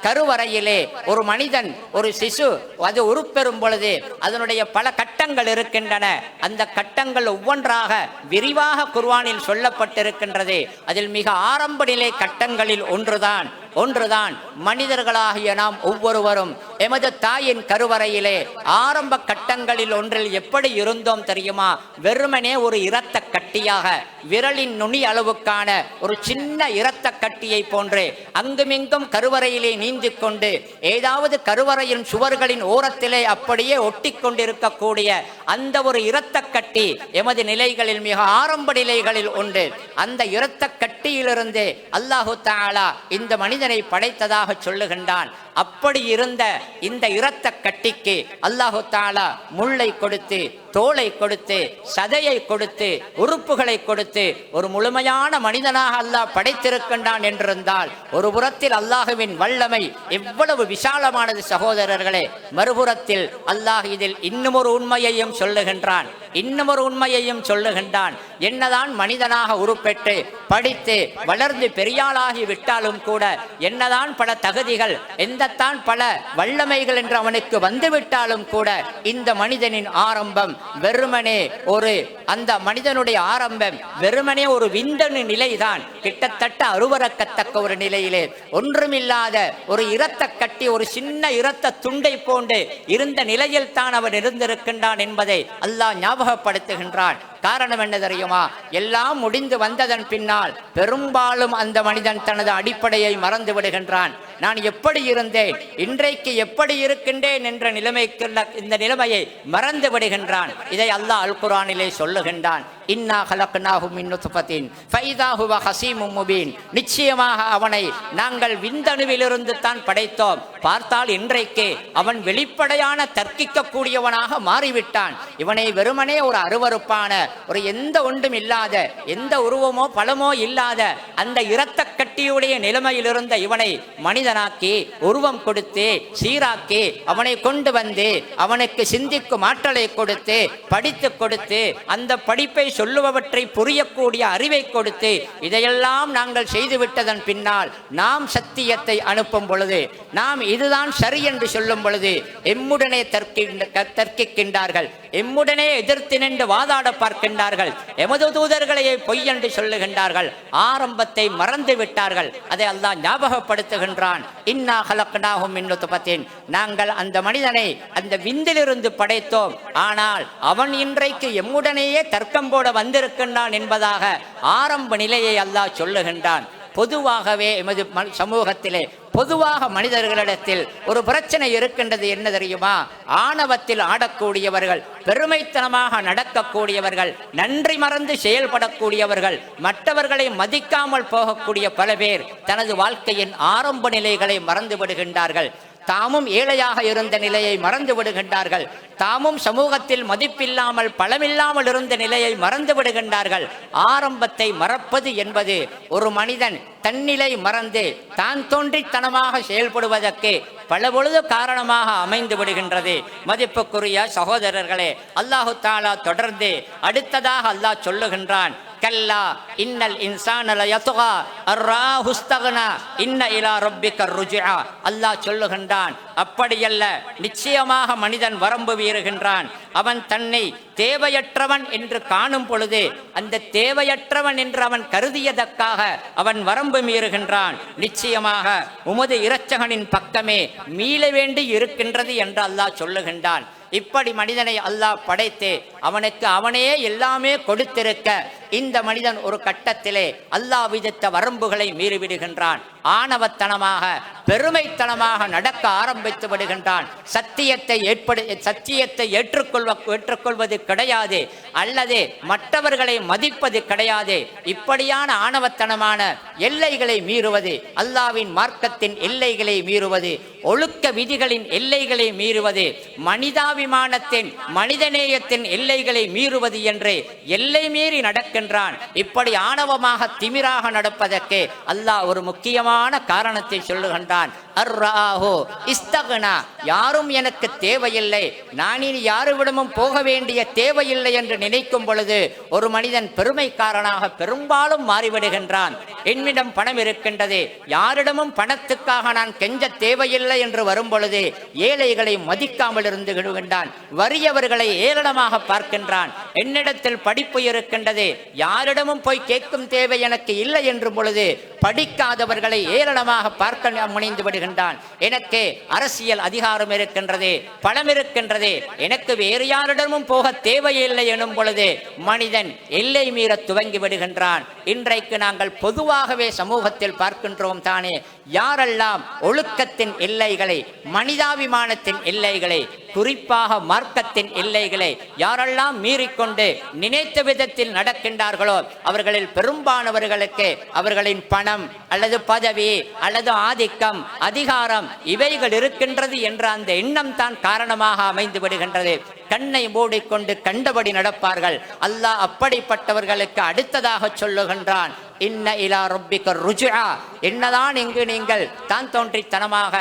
கருவறையிலே ஒரு மனிதன், ஒரு சிசு அது உருப்பெறும் பொழுது அதனுடைய பல கட்டங்கள் இருக்கின்றன. அந்த கட்டங்கள் ஒவ்வொன்றாக விரிவாக குர்ஆனில் சொல்லப்பட்டிருக்கின்றது. அதில் மிக ஆரம்ப நிலை கட்டங்களில் ஒன்றுதான் ஒன்றுதான், மனிதர்களாகிய நாம் ஒவ்வொருவரும் எமது தாயின் கருவறையிலே ஆரம்ப கட்டங்களில் ஒன்றில் எப்படி இருந்தோம் தெரியுமா? வெறுமனே ஒரு இரத்த கட்டியாக, விரலின் நுனி அளவுக்கான ஒரு சின்ன இரத்த கட்டியை போன்று அங்குமிங்கும் கருவறையிலே நீந்தி கொண்டு ஏதாவது கருவறையின் சுவர்களின் ஓரத்திலே அப்படியே ஒட்டி கொண்டிருக்கக்கூடிய அந்த ஒரு இரத்த கட்டி எமது நிலைகளில் மிக ஆரம்ப நிலைகளில் உண்டு. அந்த இரத்த கட்டியிலிருந்து அல்லாஹு தஆலா இந்த மனிதனை படைத்ததாக சொல்லுகின்றான். அப்படி இருந்த இந்த இரத்த கட்டிக்கு அல்லாஹு தஆலா முள்ளை கொடுத்து, தோலை கொடுத்து, சதையை கொடுத்து, உறுப்புகளை கொடுத்து ஒரு முழுமையான மனிதனாக அல்லாஹ் படைத்திருக்கின்றான் என்றிருந்தால், ஒரு புறத்தில் அல்லாஹுவின் வல்லமை எவ்வளவு விசாலமானது சகோதரர்களே. மறுபுறத்தில் அல்லாஹ் இதில் இன்னும் ஒரு உண்மையையும் சொல்லுகின்றான். என்னதான் மனிதனாக உருப்பெற்று படித்து வளர்ந்து பெரியாளாகி விட்டாலும் கூட, என்னதான் பல தகுதிகள், எந்தத்தான் பல வல்லமைகள் என்று அவனுக்கு வந்துவிட்டாலும் கூட, இந்த மனிதனின் ஆரம்பம் வெறுமனே அந்த மனிதனுடைய ஆரம்பம் வெறுமனே ஒரு விந்தணு நிலைதான். கிட்டத்தட்ட அருவரக்கத்தக்க ஒரு நிலையிலே ஒன்றுமில்லாத ஒரு இரத்த கட்டி, ஒரு சின்ன இரத்த துண்டை போன்று இருந்த நிலையில் தான் அவன் இருந்திருக்கின்றான் என்பதை அல்லாஹ் ஞாபகப்படுத்துகின்றான். காரணம் என்ன தெரியுமா? எல்லாம் முடிந்து வந்ததன் பின்னால் பெரும்பாலும் அந்த மனிதன் தனது அடிப்படையை மறந்து விடுகின்றான். நான் எப்படி இருந்தேன், இன்றைக்கு எப்படி இருக்கின்றேன் என்ற இந்த நிலைமையை மறந்து விடுகின்றான். இதை அல்லாஹ் அல் குர்ஆனிலே சொல்லுகின்றான். இன்னா ஹலக்னாஹு மின் நுத்ஃபத்தின் ஃபைதா ஹுவ ஹஸீமும் முபீன். நிச்சயமாக அவனை நாங்கள் விந்தணுவிலிருந்து தான் படைத்தோம். பார்த்தால் இன்றைக்கு அவன் வெளிப்படையான தர்க்கிக்கக்கூடியவனாக மாறிவிட்டான். இவனை வெறுமனே ஒரு அருவருப்பான, ஒரு எந்த ஒன்றும் இல்லாத, எந்த உருவமோ பலமோ இல்லாத அந்த இரத்த கட்டியுடைய நிலைமையில் இருந்த இவனை மனிதனாக்கி, உருவம் கொடுத்து, சீராக்கி, அவனை கொண்டு வந்து அவனுக்கு சிந்திக்கும் ஆற்றலை கொடுத்து, படித்து கொடுத்து, அந்த படிப்பை சொல்லுபவற்றை புரியக்கூடிய அறிவை கொடுத்து, இதையெல்லாம் நாங்கள் செய்துவிட்டதன் பின்னால் நாம் சத்தியத்தை அனுப்பும் பொழுது, நாம் இதுதான் சரி என்று சொல்லும் பொழுது எம்முடனே தர்க்கிக்கின்றார்கள், எம்முடனே எதிர்த்து நின்று வாதாட பார்க்கின்றார்கள், எமது தூதர்களையே பொய் என்று சொல்லுகின்றார்கள். ஆரம்பத்தை மறந்து விட்டார்கள். அதை அல்லாஹ் ஞாபகப்படுத்துகின்றான். இன்னா ஹலக்னாஹு மின் நுத்ஃபத்தின். நாங்கள் அந்த மனிதனை அந்த விந்திலிருந்து படைத்தோம். ஆனால் அவன் இன்றைக்கு எம்முடனேயே தர்க்கம் போட வந்திருக்கின்றான் என்பதாக ஆரம்ப நிலையை அல்லாஹ் சொல்லுகின்றான். பொதுவாகவே எமது சமூகத்திலே, பொதுவாக மனிதர்களிடத்தில் ஒரு பிரச்சனை இருக்கின்றது. என்ன தெரியுமா? ஆணவத்தில் ஆடக்கூடியவர்கள், பெருமைத்தனமாக நடக்கக்கூடியவர்கள், நன்றி மறந்து செயல்படக்கூடியவர்கள், மற்றவர்களை மதிக்காமல் போகக்கூடிய பல பேர் தனது வாழ்க்கையின் ஆரம்ப நிலைகளை மறந்து விடுகின்றார்கள். தாமும் ஏழையாக இருந்த நிலையை மறந்து விடுகின்றார்கள். தாமும் சமூகத்தில் மதிப்பில்லாமல் பலமில்லாமல் இருந்த நிலையை மறந்து விடுகின்றார்கள். ஆரம்பத்தை மறப்பது என்பது ஒரு மனிதன் தன்னிலை மறந்து தான் தோன்றித்தனமாக செயல்படுவதற்கு பல பொழுது காரணமாக அமைந்து விடுகின்றது. மதிப்புக்குரிய சகோதரர்களே, அல்லாஹு தஆலா தொடர்ந்து அடுத்ததாக அல்லாஹ் சொல்லுகின்றான். கல்லா இன்னல் இன்சான லயத்கா அர்ராஹு இஸ்தக்னா இன்ன இலா ரப்பிக ருஜ்ஆ. அல்லாஹ் சொல்லுகின்றான், அப்படியல்ல, நிச்சயமாக மனிதன் வரம்பு மீறுகின்றான். அவன் தன்னை தேவையற்றவன் என்று காணும் பொழுது, அந்த தேவையற்றவன் என்று அவன் கருதியதற்காக அவன் வரம்பு மீறுகின்றான். நிச்சயமாக உமது இரட்சகனின் பக்கமே மீள வேண்டி இருக்கின்றது என்று அல்லாஹ் சொல்லுகின்றான். இப்படி மனிதனை அல்லாஹ் படைத்து அவனுக்கு அவனே எல்லாமே கொடுத்திருக்க, இந்த மனிதன் ஒரு கட்டத்திலே அல்லாஹ் விதித்த வரம்புகளை மீறிவிடுகின்றான். ஆணவத்தனமாக, பெருமைத்தனமாக நடக்க ஆரம்பித்து விடுகின்றான். சத்தியத்தை ஏற்றுக்கொள்வது கிடையாது, அல்லது மற்றவர்களை மதிப்பது கிடையாது. இப்படியான ஆணவத்தனமான எல்லைகளை மீறுவது, அல்லாஹ்வின் மார்க்கத்தின் எல்லைகளை மீறுவது, ஒழுக்க விதிகளின் எல்லைகளை மீறுவது, மனிதாபிமானத்தின், மனிதநேயத்தின் எல்லைகளை மீறுவது என்று எல்லை மீறி நடக்கின்றான். இப்படி ஆணவமாக, திமிராக நடப்பதற்கு அல்லாஹ் ஒரு முக்கியமான காரணத்தை சொல்லுகின்றான். அர்ராஹு இஸ்தக்னா, யாரும் எனக்கு தேவையில்லை, நான் இனி யாருவிடமும் போக வேண்டிய தேவையில்லை என்று நினைக்கும் பொழுது ஒரு மனிதன் பெருமைக்காரனாக பெரும்பாலும் மாறிவிடுகின்றான். என்னிடம் பணம் இருக்கின்றது, யாரிடமும் பணத்துக்காக நான் கெஞ்ச தேவையில்லை என்று வரும் பொழுது ஏழைகளை மதிக்காமல் இருந்து விடுகின்றான், வறியவர்களை ஏளனமாக பார்க்கின்றான். என்னிடத்தில் படிப்பு இருக்கின்றது, யாரிடமும் போய் கேட்கும் தேவை எனக்கு இல்லை என்று பொழுது படிக்காதவர்களை ஏளனமாக பார்க்க முனைந்து விடுகின்றான். எனக்கு அரசியல் அதிகாரம் இருக்கின்றது, பணம் இருக்கின்றது, எனக்கு வேறு யாரிடமும் போக தேவையில்லை எனும் பொழுது மனிதன் எல்லை மீற துவங்கி விடுகின்றான். இன்றைக்கு நாங்கள் பொதுவாகவே சமூகத்தில் பார்க்கின்றோம் தானே, யாரெல்லாம் ஒழுக்கத்தின் எல்லைகளை, மனிதாபிமானத்தின் எல்லைகளை, குறிப்பாக மார்க்கத்தின் எல்லைகளை யாரெல்லாம் மீறிக்கொண்டு நினைத்த விதத்தில் நடக்கின்றார்களோ அவர்களில் பெரும்பாலானவர்களுக்கு அவர்களின் பணம் அல்லது பதவி அல்லது ஆதிக்கம், அதிகாரம் இவைகள் இருக்கின்றது என்ற அந்த எண்ணம் தான் காரணமாக அமைந்து விடுகின்றது. கண்ணை மூடிக்கொண்டு கண்டபடி நடப்பார்கள். அல்லாஹ் அப்படிப்பட்டவர்களுக்கு அடுத்ததாக சொல்லுகின்றான், இன்ன இலா ரப்பிக ருஜுஆ, என்னதான் இங்கு நீங்கள் தான் தோன்றித்தனமாக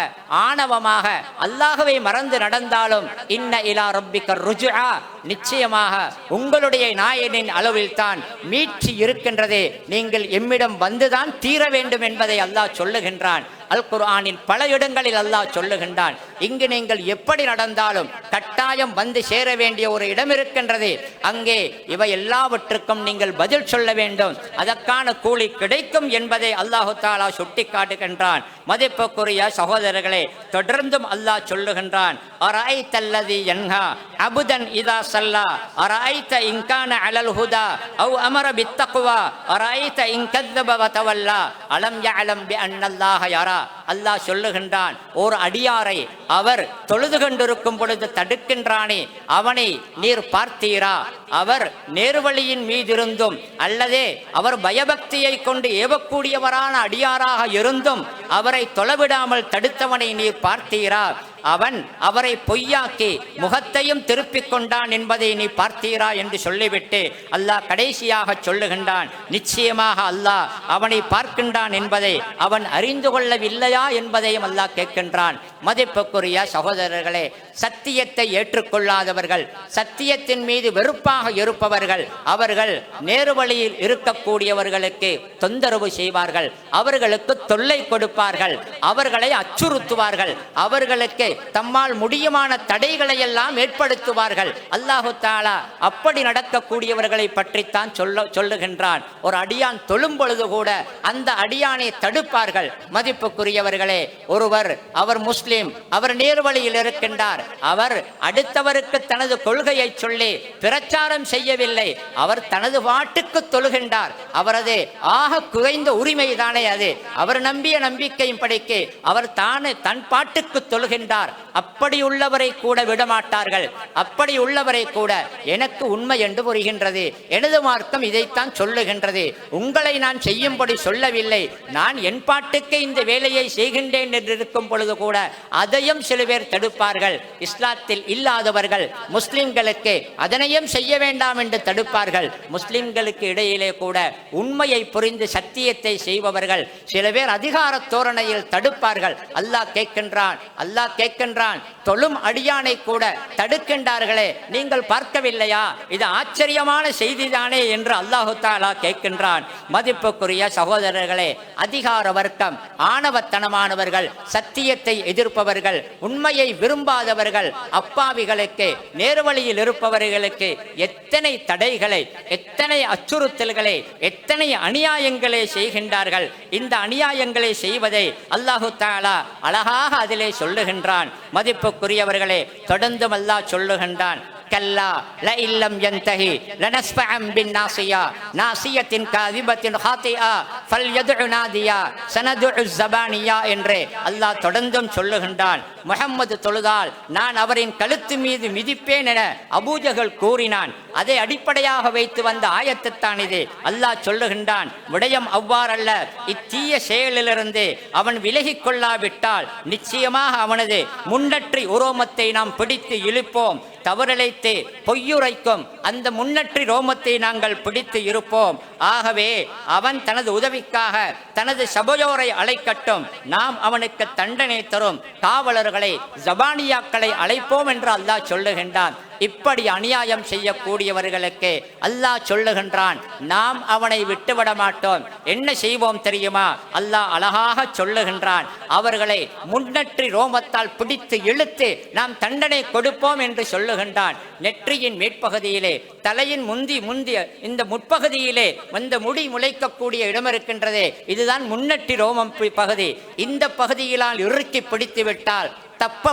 ஆணவமாக அல்லாஹ்வை மறந்து நடந்தாலும் இன்ன இலா ரப்பிக ருஜுஆ, நிச்சயமாக உங்களுடைய நாயனின் அளவில் தான் மீட்சி இருக்கின்றது, நீங்கள் எம்மிடம் வந்துதான் தீர வேண்டும் என்பதை அல்லாஹ் சொல்லுகின்றான். அல் குர்ஆனின் பல இடங்களில் அல்லாஹ் சொல்லுகின்றான், இங்கு நீங்கள் எப்படி நடந்தாலும் கட்டாயம் வந்து சேர வேண்டிய ஒரு இடம் இருக்கின்றது, அங்கே இவை எல்லாவற்றுக்கும் நீங்கள் பதில் சொல்ல வேண்டும், அதற்கான கூலி கிடைக்கும் என்பதை அல்லாஹு தஆலா சுட்டி காட்டுகின்றான். மதிப்புக்குரிய சகோதரர்களே, தொடர்ந்தும் அல்லாஹ் சொல்லுகின்றான், அரஐத்தல்லதி யன்ஹா அபுதன் இதா ஸல்லா அரஐத இன் கான அலல் ஹுதா அவ் அமர பித்தக்வா அரஐத இன் கذب வதவல்லா அலம் யஅலம் பிஅன்னல்லாஹ யரா. அல்லாஹ் சொல்லுகின்றான், ஓர் அடியாரை அவர் தொழுது கொண்டிருக்கும் பொழுது தடுக்கின்றானே, அவனை நீர் பார்த்தீரா? அவர் நேர்வழியின் மீதிருந்தும் அல்லது அவர் பயபக்தியை கொண்டு ஏவக்கூடியவரான அடியாராக இருந்தும் அவரை தொலைவிடாமல் தடுத்தவனை நீர் பார்த்தீரா? அவன் அவரை பொய்யாக்கி முகத்தையும் திருப்பிக் கொண்டான் என்பதை நீ பார்த்தீரா என்று சொல்லிவிட்டு அல்லாஹ் கடைசியாக சொல்லுகின்றான், நிச்சயமாக அல்லாஹ் அவனை பார்க்கின்றான் என்பதை அவன் அறிந்து கொள்ளவில்லையா என்பதையும் அல்லாஹ் கேட்கின்றான். மதிப்புக்குரிய சகோதரர்களே, சத்தியத்தை ஏற்றுக்கொள்ளாதவர்கள், சத்தியத்தின் மீது வெறுப்பாக இருப்பவர்கள், அவர்கள் நேர்வழியில் இருக்கக்கூடியவர்களுக்கு தொந்தரவு செய்வார்கள், அவர்களுக்கு தொல்லை கொடுப்பார்கள், அவர்களை அச்சுறுத்துவார்கள், அவர்களுக்கு தம்மால் முடியுமான தடைகளை எல்லாம் ஏற்படுத்துவார்கள். அல்லாஹு தஆலா அப்படி நடக்கக்கூடியவர்களை பற்றித்தான் சொல்லுகின்றான். ஒரு அடியான் தொழும் பொழுது கூட அந்த அடியானை தடுப்பார்கள். மதிப்புக்குரியவர்களே, ஒருவர் அவர் முஸ்லிம், அவர் நேர்வழியில் இருக்கின்றார், அவர் அடுத்தவருக்கு தனது கொள்கையை சொல்லி பிரச்சாரம் செய்யவில்லை, அவர் தனது பாட்டுக்கு தொழுகின்றார், அவரது ஆக குறைந்த உரிமை தானே அது, அவர் நம்பிய நம்பிக்கையும் படிக்க அவர் தானே தன் பாட்டுக்கு தொழுகின்றார். அப்படி உள்ளவரை கூட விடமாட்டார்கள். அப்படி உள்ளவரை கூட எனக்கு உண்மை என்று புரிகின்றது, எனது மார்க்கம் இதைத்தான் சொல்லுகின்றது, உங்களை நான் செய்யும்படி சொல்லவில்லை, நான் என் பாட்டுக்கு இந்த வேலையை செய்கின்றேன் என்று இருக்கும் பொழுது கூட அதையும் சில பேர் தடுப்பார்கள். இஸ்லாத்தில் இல்லாதவர்கள் முஸ்லிம்களுக்கு அதனையும் செய்ய வேண்டாம் என்று தடுப்பார்கள். முஸ்லிம்களுக்கு இடையிலே கூட உண்மையை புரிந்து சத்தியத்தை செய்பவர்கள் சில பேர் அதிகார தோரணையில் தடுப்பார்கள். அல்லாஹ் கேட்கின்றான், தொழும் அடியானை கூட தடுக்கின்றார்களே, நீங்கள் பார்க்கவில்லையா? இது ஆச்சரியமான செய்திதானே என்று அல்லாஹு தஆலா கேட்கின்றான். மதிப்புக்குரிய சகோதரர்களே, அதிகார வர்க்கம், ஆணவத்தனமானவர்கள், சத்தியத்தை எதிர்ப்பவர்கள், உண்மையை விரும்பாதவர்கள், அப்பாவிகளுக்கு, நேர்வழியில் இருப்பவர்களுக்கு எத்தனை தடைகளை, எத்தனை அச்சுறுத்தல்களை, எத்தனை அநியாயங்களை செய்கின்றார்கள். இந்த அநியாயங்களை செய்வதை அல்லாஹு தஆலா அழகாக அதிலே சொல்லுகின்றான். மதிப்புக்குரியவர்களே, தொடர்ந்தும் அல்லாஹ் சொல்லுகின்றான், கல்லா ல இல்லம் யன்தஹி லனஸ்ஃபஅம் பின்னாசியா நாசியத்தின் காதிபத்தின் ஹாத்திஆ ஃபல்யதுஉ நாதியா சனதுஉ ஸபானியா என்று அல்லாஹ் தொடர்ந்தும் சொல்லுகின்றான். முஹம்மது தொழுதால் நான் அவரின் கழுத்து மீது மிதிப்பேன் என அபூஜஹல் கூறினான். அதை அடிப்படையாக வைத்து வந்த ஆயத்துத்தான் இது. அல்லாஹ் சொல்லுகின்றான், விடயம் அவ்வாறல்ல, இத்தீய செயலிலிருந்து அவன் விலகிக் கொள்ளாவிட்டால் நிச்சயமாக அவனது முன்னற்றி உரோமத்தை நாம் பிடித்து இழுப்போம், தவறிழைத்து பொய்யுரைக்கும் அந்த முன்னற்றி ரோமத்தை நாங்கள் பிடித்து இருப்போம். ஆகவே அவன் தனது உதவிக்காக தனது சபையோரை அழைக்கட்டும், நாம் அவனுக்கு தண்டனை தரும் காவலர்களை ஜபானியாக்களை அழைப்போம் என்று அல்லாஹ் சொல்லுகின்றான். இப்படி அநியாயம் செய்யக்கூடியவர்களுக்கு அல்லாஹ் சொல்லுகின்றான், நாம் அவனை விட்டுவிட மாட்டோம். என்ன செய்வோம் தெரியுமா? அல்லாஹ் அழகாக சொல்லுகின்றான், அவர்களை முன்னற்றி ரோமத்தால் பிடித்து இழுத்து நாம் தண்டனை கொடுப்போம் என்று சொல்லுகின்றான். நெற்றியின் மேற்பகுதியிலே தலையின் முந்திய இந்த முற்பகுதியிலே இந்த முடி முளைக்கக்கூடிய இடம் இருக்கின்றதே, இதுதான் முன்னற்றி ரோமம் பகுதி. இந்த பகுதியிலால் இறுக்கி பிடித்து விட்டால் தப்ப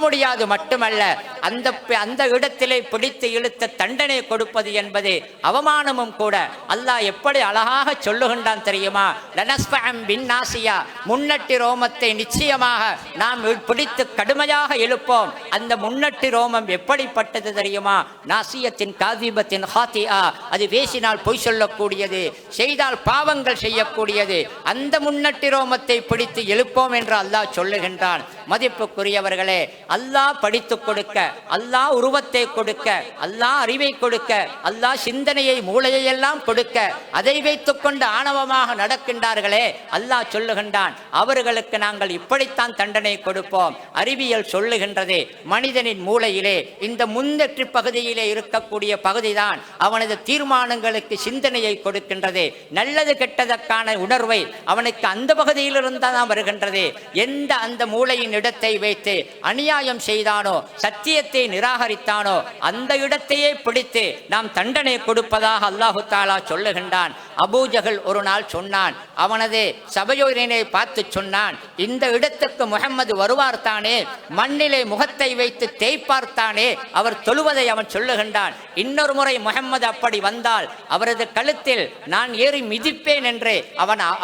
முடியாது மட்டுமல்ல, அந்த இடத்திலே பிடித்து இழுத்த தண்டனை கொடுப்பது என்பது அவமானமும் கூட. அல்லாஹ் எப்படி அழகாக சொல்லுகின்றான் தெரியுமா? லனஸ்ஃபஅம் பின்னாசியா, முன்னட்டி ரோமத்தை நிச்சயமாக நாம் பிடித்து கடுமையாக இழுப்போம். அந்த முன்னட்டி ரோமம் எப்படிப்பட்டது தெரியுமா? நாசியத்தின் காதிபத்தின் ஹாத்தியா, அது பேசினால் பொய் சொல்லக்கூடியது, செய்தால் பாவங்கள் செய்யக்கூடியது. அந்த முன்னட்டி ரோமத்தை பிடித்து இழுப்போம் என்று அல்லாஹ் சொல்லுகின்றான். மதிப்புக்குரியவர்களே, அல்லாஹ் படித்து கொடுக்க, அல்லாஹ் உருவத்தை கொடுக்க, அல்லாஹ் அறிவை கொடுக்க, அல்லாஹ் சிந்தனையை மூளையை எல்லாம் கொடுக்க, அதை வைத்துக் கொண்டு ஆணவமாக நடக்கின்றார்களே, அல்லாஹ் சொல்லுகின்றான், அவர்களுக்கு நாங்கள் இப்படித்தான் தண்டனை கொடுப்போம். அறிவியல் சொல்லுகின்றது, மனிதனின் மூளையிலே இந்த முன்னெற்றி பகுதியிலே இருக்கக்கூடிய பகுதிதான் அவனது தீர்மானங்களுக்கு சிந்தனையை கொடுக்கின்றது. நல்லது கெட்டதற்கான உணர்வை அவனுக்கு அந்த பகுதியிலிருந்து தான் வருகின்றது. எந்த அந்த மூளையின் இடத்தை வைத்து அநியாயம் செய்தானோ, சத்தியத்தை நிராகரித்தானோ, அந்த இடத்தையே பிடித்து நாம் தண்டனை கொடுப்பதாக அல்லாஹு தாலா சொல்லுகின்றான். அபூஜஹல் ஒரு நாள் சொன்னான், அவனது சபையோரினை பார்த்து சொன்னான், இந்த இடத்துக்கு முஹம்மது வருவார் தானே, மண்ணிலே முகத்தை வைத்து தேய்ப்பார்த்தானே, அவர் தொழுவதை அவன் சொல்லுகின்றான். இன்னொரு முறை முஹம்மது அப்படி வந்தால் அவரது கழுத்தில் நான் ஏறி மிதிப்பேன் என்று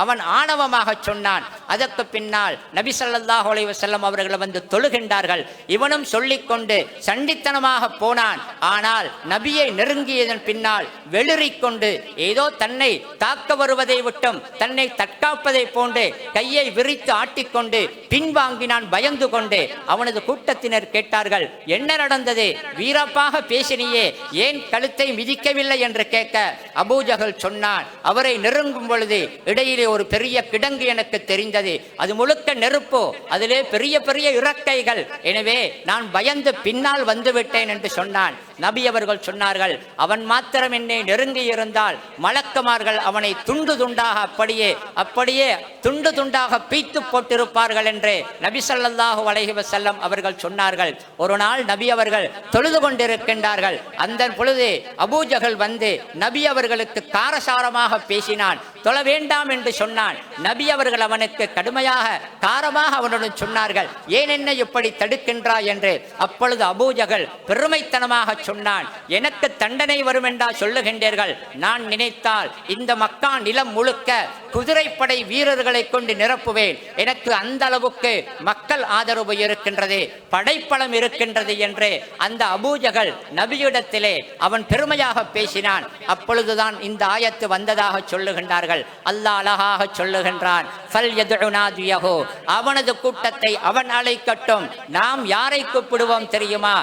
அவன் ஆணவமாக சொன்னான். அதற்கு பின்னால் நபி ஸல்லல்லாஹு அலைஹி வஸல்லம் அவர்கள் வந்து தொழுகின்றார்கள். இவனும் சொல்லிக்கொண்டு சண்டித்தனமாக போனான். ஆனால் நபியை நெருங்கியதன் பின்னால் வெளிறிக்கொண்டு ஏதோ தன்னை தாக்க வருவதை விட்டும் தன்னை தற்காப்பதை போன்று கையை விரித்து ஆட்டிக்கொண்டு பின்வாங்கினான் பயந்து கொண்டு. அவனது கூட்டத்தினர் கேட்டார்கள், என்ன நடந்தது? வீரப்பாக பேசினியே, ஏன் கழுத்தை மிதிக்கவில்லை என்று கேட்க அபூஜஹல் சொன்னான், அவரை நெருங்கும் பொழுது இடையிலே ஒரு பெரிய கிடங்கு எனக்கு தெரிந்தது, அது முழுக்க நெருப்பு, அதிலே பெரிய பெரிய இறக்கைகள், எனவே நான் பயந்து பின்னால் வந்துவிட்டேன் என்று சொன்னான். நபி அவர்கள் சொன்னார்கள், அவன் மாத்திரம் என்னை நெருங்கி இருந்தால் மலக்குமார்கள் அவனை துண்டு துண்டாக அப்படியே துண்டு துண்டாக பீத்து போட்டிருப்பார்கள் என்று நபி ஸல்லல்லாஹு அலைஹி வஸல்லம் அவர்கள் சொன்னார்கள். ஒரு நாள் நபி அவர்கள் தொழுது கொண்டிருக்கின்றார்கள். அந்த பொழுது அபூஜஹல் வந்து நபி அவர்களுக்கு காரசாரமாக பேசினான். தொழ வேண்டாம் என்று சொன்னான். நபி அவர்கள் அவனுக்கு கடுமையாக காரமாக அவனுடன் சொன்னார்கள், ஏன் என்ன இப்படி தடுக்கின்றாய் என்று. அப்பொழுது அபூஜஹல் பெருமைத்தனமாக சொன்னான், எனக்கு தண்டனை வரும் என்றா சொல்லுகின்றீர்கள்? நான் நினைத்தால் இந்த மக்கா நிலம் முழுக்க குதிரைப்படை வீரர்களை கொண்டு நிரப்புவேன். எனக்கு அந்த அளவுக்கு மக்கள் ஆதரவு இருக்கின்றது, படைப்பலம் இருக்கின்றது என்று அந்த அபூஜஹல் நபியிடத்திலே அவன் பெருமையாக பேசினான். அப்பொழுதுதான் இந்த ஆயத்து வந்ததாக சொல்லுகின்றார்கள். அல்லாஹ் அழகாக சொல்லுகின்றான், அவனது கூட்டத்தை அவன் அழைக்கட்டும். நாம் யாரை கூப்பிடுவோம் தெரியுமா?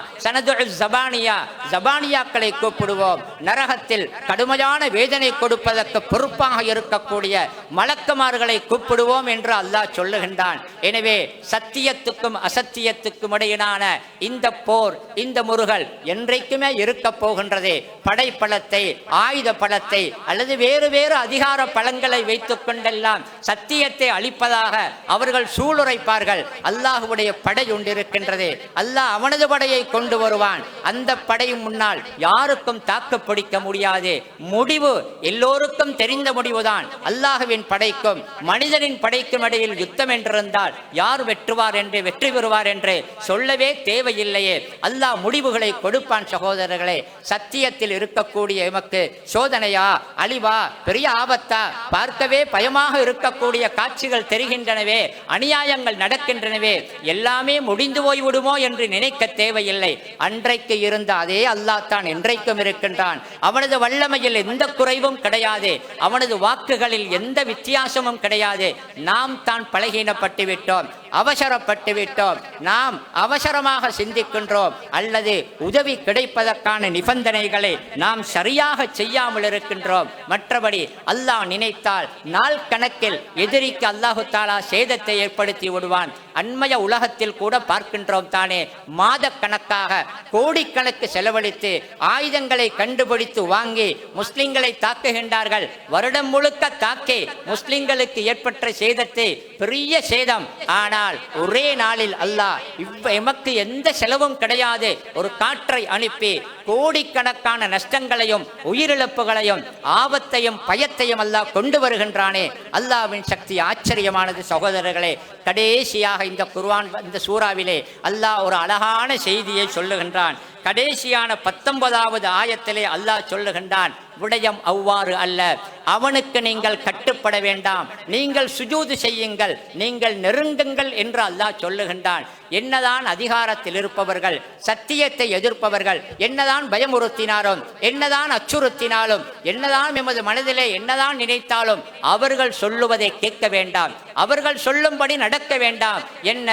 ஜபானியாக்களை கூப்பிடுவோம். நரகத்தில் கடுமையான வேதனை கொடுப்பதற்கு பொறுப்பாக இருக்கக்கூடிய மலக்குமார்களை கூப்பிடுவோம் என்று அல்லாஹ் சொல்லுகின்றான். எனவே சத்தியத்துக்கும் அசத்தியத்துக்கும் இடையிலான இந்த போர், இந்த முருகல் என்றைக்குமே இருக்க போகின்றது. படைப்பலத்தை, ஆயுத பலத்தை அல்லது வேறு வேறு அதிகார பலங்களை வைத்துக் கொண்டெல்லாம் சத்தியத்தை அளிப்பதாக அவர்கள் சூளுரைப்பார்கள். அல்லாஹ்வுடைய படை ஒன்றிருக்கின்றது. அல்லாஹ் அவனது படையை கொண்டு வருவான். அந்த படையும் முன்னால் யாருக்கும் தாக்கு பிடிக்க முடியாது. முடிவு எல்லோருக்கும் தெரிந்த முடிவுதான். அல்லாஹ்வின் படைக்கும் மனிதனின் படைக்கும் இடையில் யுத்தம் என்றிருந்தால் யார் வெற்றி பெறுவார் என்று சொல்லவே தேவையில்லையே. அல்லாஹ் முடிவுகளை கொடுப்பான். சகோதரர்களே, சத்தியத்தில் இருக்கக்கூடிய எமக்கு சோதனையா, அழிவா, பெரிய ஆபத்தா, பார்க்கவே பயமாக இருக்கக்கூடிய காட்சிகள் தெரிகின்றனவே, அநியாயங்கள் நடக்கின்றனவே, எல்லாமே முடிந்து போய்விடுமோ என்று நினைக்க தேவையில்லை. அன்றைக்கு இருந்த அதே அல்லாஹ் தான் என்றைக்கும் இருக்கின்றான். அவனது வல்லமையில் எந்த குறைவும் கிடையாது. அவனது வாக்குகளில் எந்த வித்தியாசமும் கிடையாது. நாம் தான் பலகீனப்பட்டு விட்டோம். அவசரப்பட்டு விட்டோம், நாம் அவசரமாக சிந்திக்கின்றோம், அல்லது உதவி கிடைப்பதற்கான நிபந்தனைகளை நாம் சரியாக செய்யாமல் இருக்கின்றோம். மற்றபடி அல்லாஹ் நினைத்தால் நாள் கணக்கில் எதிரிக்கு அல்லாஹு தாலா சேதத்தை ஏற்படுத்தி விடுவான். அண்மைய உலகத்தில் கூட பார்க்கின்றோம் தானே, மாத கணக்காக கோடிக்கணக்கு செலவழித்து ஆயுதங்களை கண்டுபிடித்து வாங்கி முஸ்லிம்களை தாக்குகின்றார்கள். வருடம் முழுக்க தாக்கி முஸ்லிம்களுக்கு ஏற்பட்ட சேதத்தை பெரிய சேதம். ஆனால் ஒரே நாளில் அல்லாஹ் எமக்கு எந்த செலவும் கிடையாது ஒரு காற்றை அனுப்பி கோடிக்கணக்கான நஷ்டங்களையும் உயிரிழப்புகளையும் ஆபத்தையும் பயத்தையும் அல்லாஹ் கொண்டு வருகின்றானே. அல்லாஹ்வின் சக்தி ஆச்சரியமானது சகோதரர்களே. கடைசியாக இந்த குர்ஆன் இந்த சூறாவிலே அல்லாஹ் ஒரு அழகான செய்தியை சொல்லுகின்றான். கடைசியான 19வது ஆயத்திலே அல்லாஹ் சொல்லுகின்றான், விடயம் அவ்வாறு அல்ல, அவனுக்கு நீங்கள் கட்டுப்பட வேண்டாம், நீங்கள் சுஜூது செய்யுங்கள், நீங்கள் நெருங்குங்கள் என்று அல்லாஹ் சொல்லுகின்றான். என்னதான் அதிகாரத்தில் இருப்பவர்கள், சத்தியத்தை எதிர்ப்பவர்கள் என்னதான் பயமுறுத்தினாலும், என்னதான் அச்சுறுத்தினாலும், என்னதான் எமது மனதிலே என்னதான் நினைத்தாலும் அவர்கள் சொல்லுவதை கேட்க வேண்டாம், அவர்கள் சொல்லும்படி நடக்க வேண்டாம். என்ன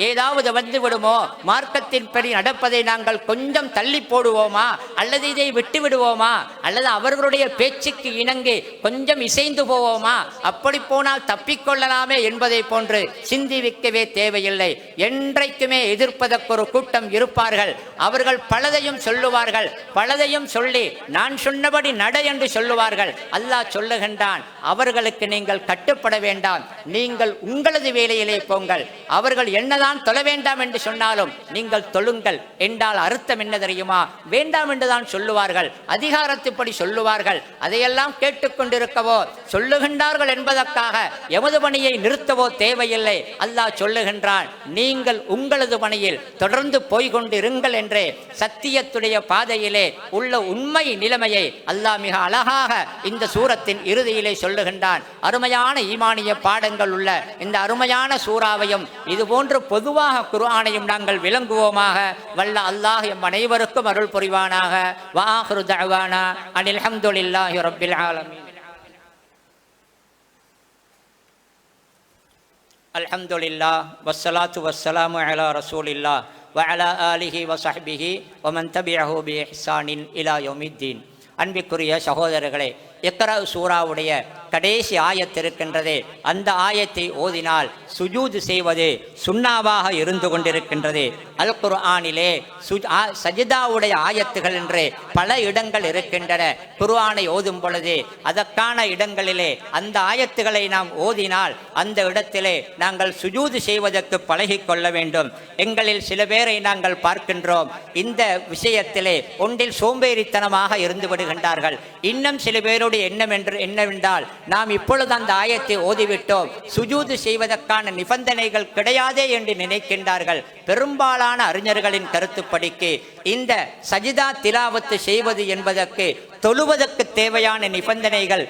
ஏதாவது வந்து விடுமோ, மார்க்கத்தின்படி நடப்பதை நாங்கள் கொஞ்சம் தள்ளி போடுவோமா, அல்லது இதை விட்டு விடுவோமா, அல்லது அவர்களுடைய பேச்சுக்கு இணங்கி கொஞ்சம் இசைந்து போவோமா, அப்படி போனால் தப்பிக்கொள்ளலாமே என்பதை போன்று சிந்திக்கவே தேவையில்லை. என்றைக்குமே எதிர்ப்பதற்கு ஒரு கூட்டம் இருப்பார்கள். அவர்கள் பலதையும் சொல்லுவார்கள், பலதையும் சொல்லி நான் சொன்னபடி நட என்று சொல்லுவார்கள். அல்லாஹ் சொல்லுகின்றான், அவர்களுக்கு நீங்கள் கட்டுப்பட வேண்டாம், நீங்கள் உங்களது வேலையிலே போங்கள். அவர்கள் என்னதான் தொழ வேண்டாம் என்று சொன்னாலும் நீங்கள் தொழுங்கள் என்றால் அர்த்தம் என்ன தெரியுமா? வேண்டாம் என்றுதான் சொல்லுவார்கள், அதிகாரத்துப்படி சொல்லுவார்கள். அதையெல்லாம் கேட்டுக்கொண்டிருக்கவோ சொல்லுகின்றார்கள் என்பதற்காக எமது பணியை நிறுத்தவோ தேவையில்லை. அல்லாஹ் சொல்லுகின்றான், நீங்கள் உங்களது பணியில் தொடர்ந்து போய்கொண்டிருங்கள் என்றே சத்தியத்துடைய பாதையிலே உள்ள உண்மை நிலைமையை அல்லாஹ் மிக அழகாக இந்த சூரத்தின் இறுதியிலே சொல்லுகின்றான். அருமையான ஈமானிய பாடங்கள் உள்ள இந்த அருமையான சூறாவையும் இதுபோன்று பொதுவாக குர்ஆனையும் நாங்கள் விளங்குவோமாக. வல்ல அல்லாஹ் எம் அனைவருக்கும் அருள் புரிவானாக. வஆகிரு தஅவானா அனில் ஹம்துலில்லாஹி ரப்பில் ஆலமீன். அல்ஹம்துலில்லாஹ் வஸ்ஸலாத்து வஸ்ஸலாமு அலா ரசூலில்லாஹ் வ அலா ஆலிஹி வ ஸஹ்பிஹி வ மன் தபிஅஹு பி இஹ்சானின் இலா யௌமித்தீன். அன்பிற்குரிய சகோதரர்களே, இக்ரா சூராவுடைய கடைசி ஆயத்து இருக்கின்றதே, அந்த ஆயத்தை ஓதினால் சுஜூது செய்வது சுன்னாவாக இருந்து கொண்டிருக்கின்றது. அல் குர்ஆனிலே சஜிதாவுடைய ஆயத்துகள் என்று பல இடங்கள் இருக்கின்றன. குர்ஆனை ஓதும் பொழுது அதற்கான இடங்களிலே அந்த ஆயத்துகளை நாம் ஓதினால் அந்த இடத்திலே நாங்கள் சுஜூது செய்வதற்கு பழகி கொள்ள வேண்டும். எங்களில் சில பேரை நாங்கள் பார்க்கின்றோம், இந்த விஷயத்திலே ஒன்றில் சோம்பேறித்தனமாக இருந்து விடுகின்றார்கள். இன்னும் சில பேருடைய எண்ணம் என்னவென்றால், நாம் இப்பொழுது அந்த ஆயத்தை ஓதிவிட்டோம், சுஜூது செய்வதற்கான நிபந்தனைகள் கிடையாதே என்று நினைக்கின்றார்கள். பெரும்பாலான அறிஞர்களின் கருத்துப்படிக்கு இந்த சஜிதா திலாவத்து செய்வது என்பதற்கு தொழுவதற்கு தேவையான நிபந்தனைகள்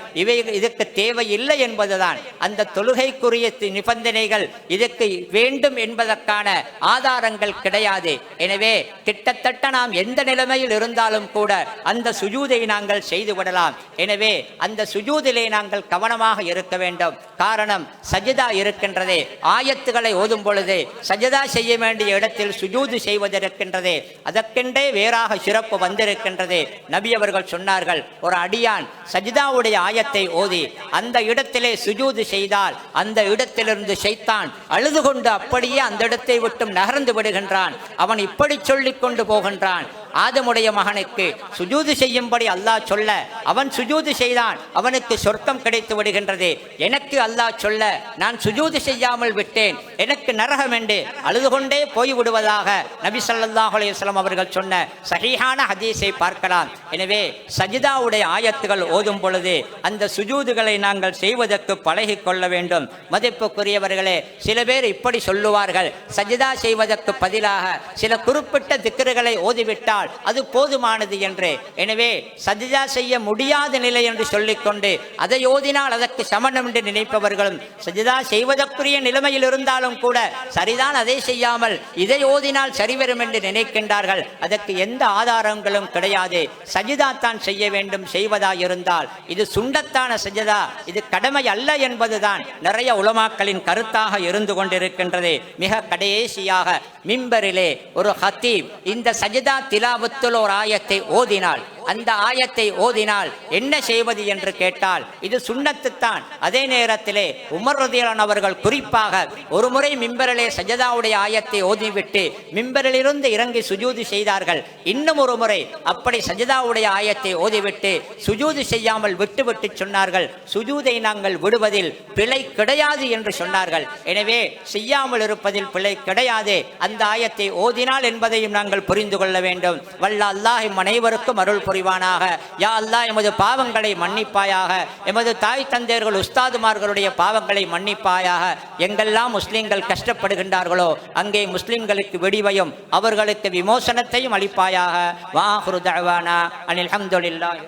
இதற்கு தேவையில்லை என்பதுதான். அந்த தொழுகைக்குரிய நிபந்தனைகள் இதற்கு வேண்டும் என்பதற்கான ஆதாரங்கள் கிடையாது. எனவே கிட்டத்தட்ட நாம் எந்த நிலைமையில் இருந்தாலும் கூட அந்த சுஜூதை நாங்கள் செய்து விடலாம். எனவே அந்த சுஜூதிலே நாங்கள் கவனமாக இருக்க வேண்டும். காரணம், சஜிதா இருக்கின்றதே, ஆயத்துக்களை ஓதும் பொழுது சஜிதா செய்ய வேண்டிய இடத்தில் சுஜூது செய்வதற்கின்றதே, அதற்கென்றே வேறாக சிறப்பு வந்திருக்கின்றது. நபி அவர்கள் சொன்னார்கள், ஒரு அடியான் சஜிதாவுடைய ஆயத்தை ஓதி அந்த இடத்திலே சுஜூது செய்தால் அந்த இடத்திலிருந்து ஷைத்தான் அழுது கொண்டு அப்படியே அந்த இடத்தை விட்டும் நகர்ந்து விடுகின்றான். அவன் இப்படி சொல்லிக் கொண்டு போகின்றான், ஆதமுடைய மகனுக்கு சுஜூது செய்யும்படி அல்லாஹ் சொல்ல அவன் சுஜூது செய்தான், அவனுக்கு சொர்க்கம் கிடைத்து விடுகின்றது. எனக்கு அல்லாஹ் சொல்ல நான் சுஜூது செய்யாமல் விட்டேன், எனக்கு நரகம் என்று அழுது கொண்டே போய் விடுவதாக நபி ஸல்லல்லாஹு அலைஹி வஸல்லம் அவர்கள் சொன்ன சஹீஹான ஹதீஸை பார்க்கலாம். எனவே சஜிதாவுடைய ஆயத்துகள் ஓதும் பொழுது அந்த சுஜூதுகளை நாங்கள் செய்வதற்கு பழகி கொள்ள வேண்டும். மதிப்புக்குரியவர்களே, சில பேர் இப்படி சொல்லுவார்கள், சஜிதா செய்வதற்கு பதிலாக சில குறிப்பிட்ட திக்ருகளை ஓதிவிட்டால் ஓதினால் அது போதுமானது என்று. எனவே சஜ்தா செய்ய முடியாத நிலை என்று சொல்லிக்கொண்டு அதை ஓதினால் அதற்கு சமணம் என்று நினைப்பவர்களும், சஜ்தா செய்வதற்குரிய நிலைமையில் இருந்தாலும் கூட சரிதான் அதை செய்யாமல் இதை ஓதினால் சரிவரும் என்று நினைக்கின்றார்கள். அதற்கு எந்த ஆதாரங்களும் கிடையாது. சஜ்தா தான் செய்ய வேண்டும். செய்வதா இருந்தால் இது சுண்டத்தான சஜ்தா, இது கடமை அல்ல என்பதுதான் நிறைய உலமாக்களின் கருத்தாக இருந்து கொண்டிருக்கின்றது. மிக கடைசியாக மிம்பரிலே ஒரு ஹத்தீப் இந்த சஜ்தா திலாவத்துல் ஒரு ஆயத்தை ஓதினால், அந்த ஆயத்தை ஓதினால் என்ன செய்வது என்று கேட்டால் இது சுன்னத்துத்தான். அதே நேரத்திலே உமர் ரலியல்லாஹு அவர்கள் குறிப்பாக ஒரு முறை மிம்பரிலே சஜதாவுடைய ஆயத்தை ஓதிவிட்டு மிம்பரிலிருந்து இறங்கி சுஜூது செய்தார்கள். இன்னும் ஒரு முறை அப்படி சஜதாவுடைய ஆயத்தை ஓதிவிட்டு சுஜூது செய்யாமல் விட்டுவிட்டு சொன்னார்கள், சுஜூதை நாங்கள் விடுவதில் பிழை கிடையாது என்று சொன்னார்கள். எனவே செய்யாமல் இருப்பதில் பிழை கிடையாது, அந்த ஆயத்தை ஓதினால் என்பதையும் நாங்கள் புரிந்து கொள்ள வேண்டும். வல்ல அல்லாஹ் அனைவருக்கும் அருள் புரிவானாக. யா அல்லாஹ் எமது பாவங்களை மன்னிப்பாயாக, எமது தாய் தந்தையர்கள் உஸ்தாதுமார்களுடைய பாவங்களை மன்னிப்பாயாக. எங்கெல்லாம் முஸ்லிம்கள் கஷ்டப்படுகின்றார்களோ அங்கே முஸ்லிம்களுக்கு விடிவையும் அவர்களுக்கு விமோசனத்தையும் அளிப்பாயாக. வாஹிரு தஅவானா அனில் ஹம்துலில்லாஹி.